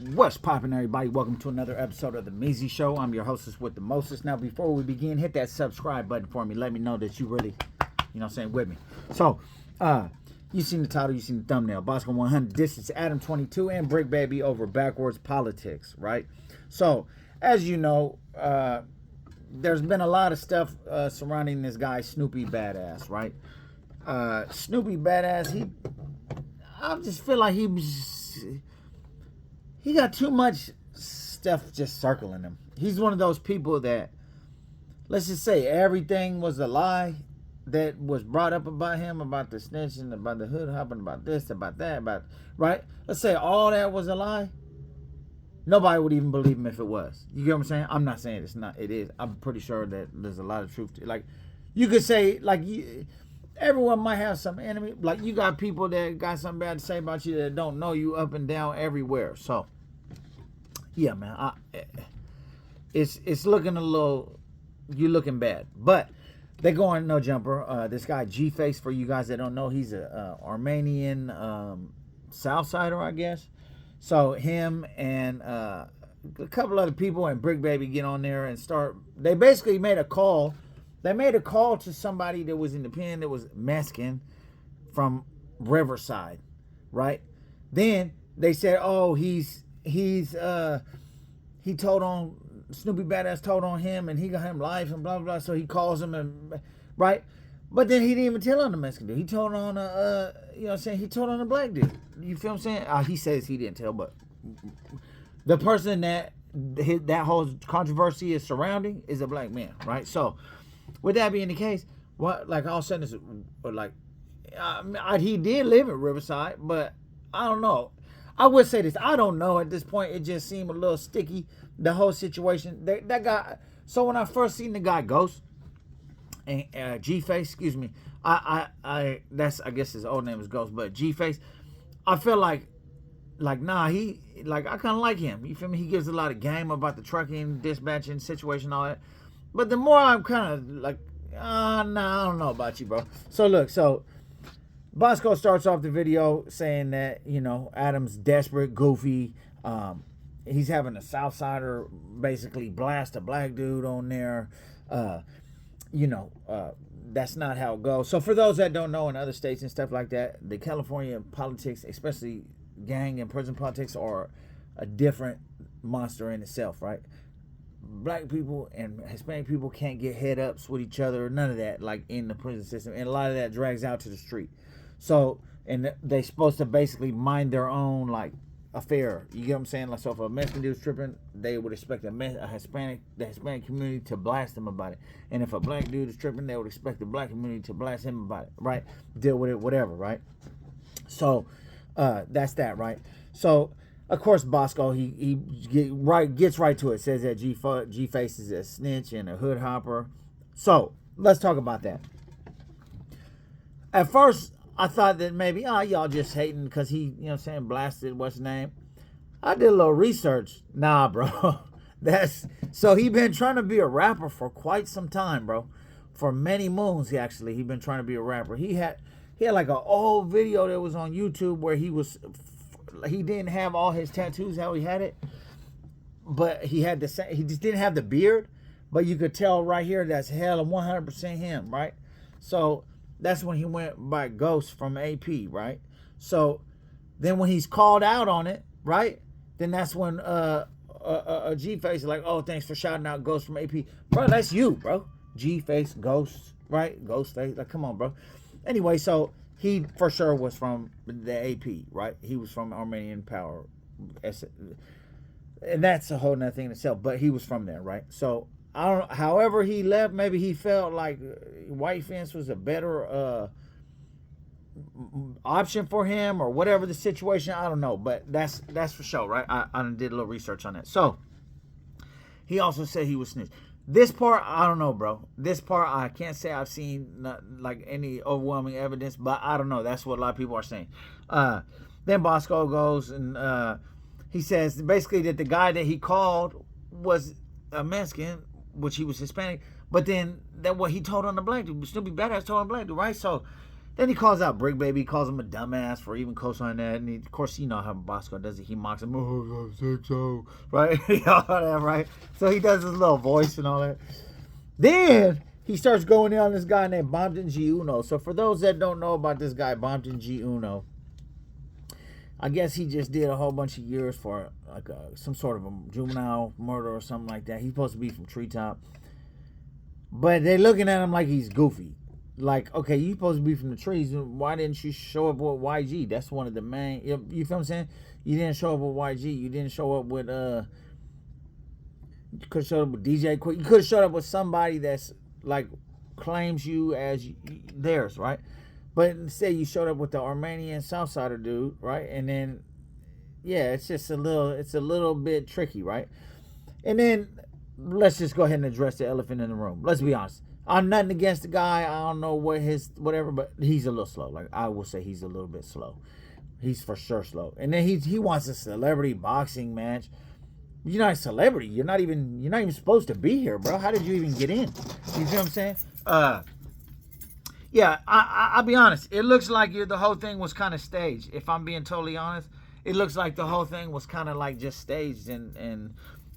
What's poppin', everybody? Welcome to another episode of the Measy Show. I'm your hostess with the mostest. Now, before we begin, hit that subscribe button for me. Let me know that you really, with me. So, you seen the title, you seen the thumbnail. Boskoe 100. This is Adam22 and Bricc Baby over backwards politics, right? So, as you know, there's been a lot of stuff surrounding this guy, Snoopy Badass, right? Snoopy Badass, I just feel like he got too much stuff just circling him. He's one of those people that, let's just say, everything was a lie that was brought up about him, about the snitching, about the hood hopping, about this, about that, right? Let's say all that was a lie. Nobody would even believe him if it was. You get what I'm saying? I'm not saying it's not. It is. I'm pretty sure that there's a lot of truth to it. Like, you could say, like, everyone might have some enemy. Like, you got people that got something bad to say about you that don't know you up and down everywhere. So, yeah, man, it's looking a little, you looking bad. But they going no jumper. This guy G-Face, for you guys that don't know, he's a Armenian Southsider, I guess. So him and a couple other people and Bricc Baby get on there and start. They basically made a call. They made a call to somebody that was in the pen that was Mexican from Riverside, right? Then they said, oh, he told on, Snoopy Badass told on him and he got him life and blah, blah, blah. So he calls him and, right? But then he didn't even tell on the Mexican dude. He told on he told on a black dude. You feel what I'm saying? He says he didn't tell, but the person that whole controversy is surrounding is a black man, right? So, with that being the case, what, like, all of a sudden, it's like, he did live in Riverside, but I don't know. I would say this. I don't know at this point. It just seemed a little sticky, the whole situation. That guy, so when I first seen the guy Ghost, and G-Face, excuse me, I guess his old name is Ghost, but G-Face, I feel like nah, I kind of like him. You feel me? He gives a lot of game about the trucking, dispatching situation, all that. But the more I'm kind of like, nah, I don't know about you, bro. So look, Boskoe starts off the video saying that, Adam's desperate, goofy. He's having a Southsider basically blast a black dude on there. That's not how it goes. So for those that don't know, in other states and stuff like that, the California politics, especially gang and prison politics, are a different monster in itself, right? Black people and Hispanic people can't get head ups with each other, none of that, like in the prison system, and a lot of that drags out to the street. So, and they're supposed to basically mind their own, like, affair. You get what I'm saying? Like, so if a Mexican dude's tripping, they would expect the Hispanic community to blast them about it. And if a black dude is tripping, they would expect the black community to blast him about it, right? Deal with it, whatever, right? So, that's that, right? So, of course, Boskoe, he gets right to it. Says that G-Face is a snitch and a hood hopper. So, let's talk about that. At first, I thought that maybe, y'all just hating because he, blasted what's his name. I did a little research. Nah, bro. So he been trying to be a rapper for quite some time, bro. For many moons, he been trying to be a rapper. He had like an old video that was on YouTube where he didn't have all his tattoos how he had it, but he just didn't have the beard, but you could tell right here that's hell of 100% him, right? So that's when he went by Ghost from AP, right? So then when he's called out on it, right? Then that's when G-Face is like, oh, thanks for shouting out Ghost from AP. Bro, that's you, bro. G-Face, Ghost, right? Ghostface, like, come on, bro. Anyway, so he for sure was from the AP, right? He was from Armenian Power. And that's a whole nother thing in itself, but he was from there, right? So, I don't know, however he left, maybe he felt like white fence was a better option for him or whatever the situation. I don't know, but that's for sure, right? I did a little research on that. So, he also said he was snitch. This part, I don't know, bro. This part, I can't say I've seen like any overwhelming evidence, but I don't know. That's what a lot of people are saying. Then Boskoe goes and he says basically that the guy that he called was a Mexican, which he was Hispanic, but then that what he told on the black dude, Snoopy Badass told on the black dude, right? So Then he calls out Bricc Baby, calls him a dumbass for even co-signing that. And he, of course, you know how Boskoe does it. He mocks him, oh, I think so, right? All that, right? So he does his little voice and all that. Then he starts going in on this guy named Adam22. So for those that don't know about this guy, Adam22, I guess he just did a whole bunch of years for like some sort of a juvenile murder or something like that. He's supposed to be from Treetop. But they're looking at him like he's goofy. Like, okay, you supposed to be from the trees. Why didn't you show up with YG? That's one of the main... You feel what I'm saying? You didn't show up with YG. You didn't show up with... You could have showed up with DJ Quick. You could have showed up with somebody that's, like, claims you as theirs, right? But instead, you showed up with the Armenian Southsider dude, right? And then, yeah, it's just a little bit tricky, right? And then, let's just go ahead and address the elephant in the room. Let's be honest. I'm nothing against the guy. I don't know what whatever, but he's a little slow. Like, I will say he's a little bit slow. He's for sure slow. And then he wants a celebrity boxing match. You're not a celebrity. You're not even supposed to be here, bro. How did you even get in? You see what I'm saying? Yeah, I'll be honest. It looks like the whole thing was kind of staged. If I'm being totally honest, it looks like the whole thing was kind of like just staged and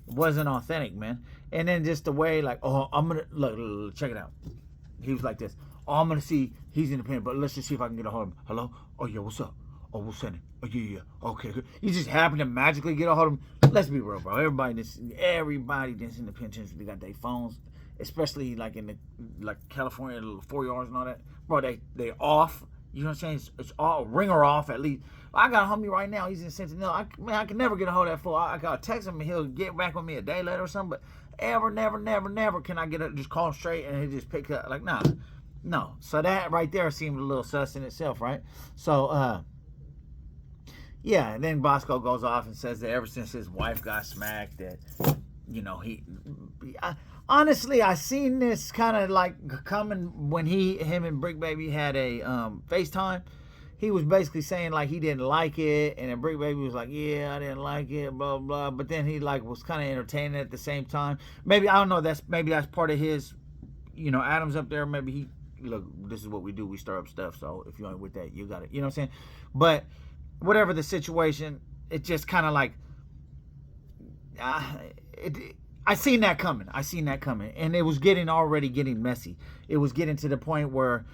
wasn't authentic, man. And then just the way, like, oh, I'm gonna look, check it out. He was like this. Oh, I'm gonna see he's independent, but let's just see if I can get a hold of him. Hello? Oh yeah, what's up? Oh, we'll send it. Oh yeah. Okay, good. You just happen to magically get a hold of him. Let's be real, bro. Everybody that's in the penitentiary, they got their phones, especially like in California, the 4 yards and all that. Bro, they off. You know what I'm saying? It's all ringer off at least. I got a homie right now. He's in Sentinel. I can never get a hold of that fool. I got to text him and he'll get back with me a day later or something. But never can I just call him straight and he just pick up. Like, nah, no. So that right there seemed a little sus in itself, right? So, yeah. And then Boskoe goes off and says that ever since his wife got smacked, that, you know, honestly, I seen this kind of like coming when him and Bricc Baby had a FaceTime. He was basically saying like he didn't like it, and then Bricc Baby was like, yeah, I didn't like it, blah blah. But then he like was kind of entertaining at the same time. Maybe, I don't know, maybe that's part of his, you know, Adam's up there. Maybe he, look, this is what we do. We stir up stuff. So if you ain't with that, you got it. You know what I'm saying? But whatever the situation, it just kind of like, I seen that coming. And it was already getting messy. It was getting to the point where,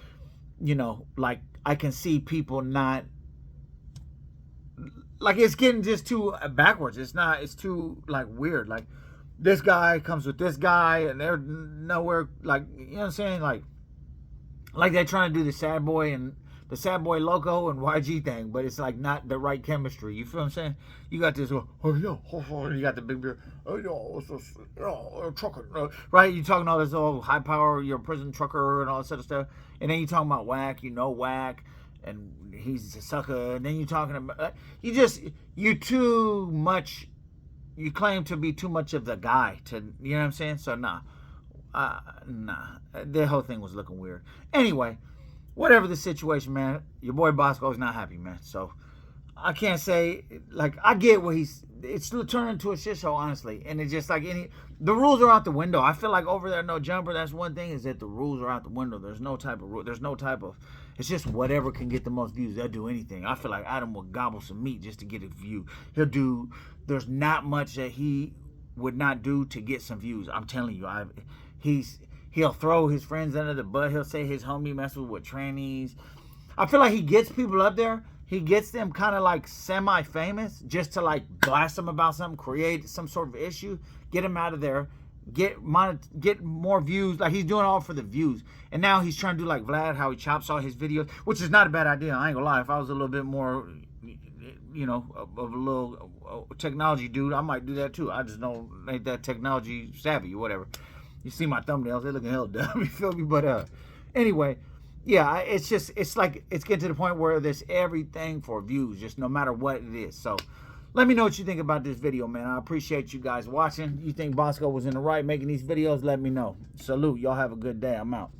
you know, like, I can see people not, like, it's getting just too backwards. It's too, like, weird. Like, this guy comes with this guy, and they're nowhere, like, you know what I'm saying? Like they're trying to do the Sad Boy Loco and YG thing, but it's like not the right chemistry. You feel what I'm saying? You got this, oh yeah, you got the big beer, oh yeah, trucker, right? You talking all this high power, you're a prison trucker and all this other stuff, and then you talking about Whack, you know Whack, and he's a sucker, and then you talking about you too much. You claim to be too much of the guy to, you know what I'm saying? So nah, the whole thing was looking weird. Anyway. Whatever the situation, man, your boy Boskoe is not happy, man. So I can't say, like, I get what it's turning into a shit show, honestly. And it's just like the rules are out the window. I feel like over there, no jumper, that's one thing, is that the rules are out the window. There's no type of rule. It's just whatever can get the most views. They'll do anything. I feel like Adam will gobble some meat just to get a view. There's not much that he would not do to get some views. I'm telling you, he'll throw his friends under the bus. He'll say his homie messes with trannies. I feel like he gets people up there. He gets them kind of like semi-famous just to like blast them about something, create some sort of issue, get them out of there, get more views. Like, he's doing all for the views. And now he's trying to do like Vlad, how he chops all his videos, which is not a bad idea. I ain't gonna lie. If I was a little bit more, you know, of a little technology dude, I might do that too. I just ain't that technology savvy or whatever. You see my thumbnails, they're looking hell dumb, you feel me? But anyway, yeah, it's like it's getting to the point where there's everything for views, just no matter what it is. So let me know what you think about this video, man. I appreciate you guys watching. You think Boskoe was in the right making these videos? Let me know. Salute. Y'all have a good day. I'm out.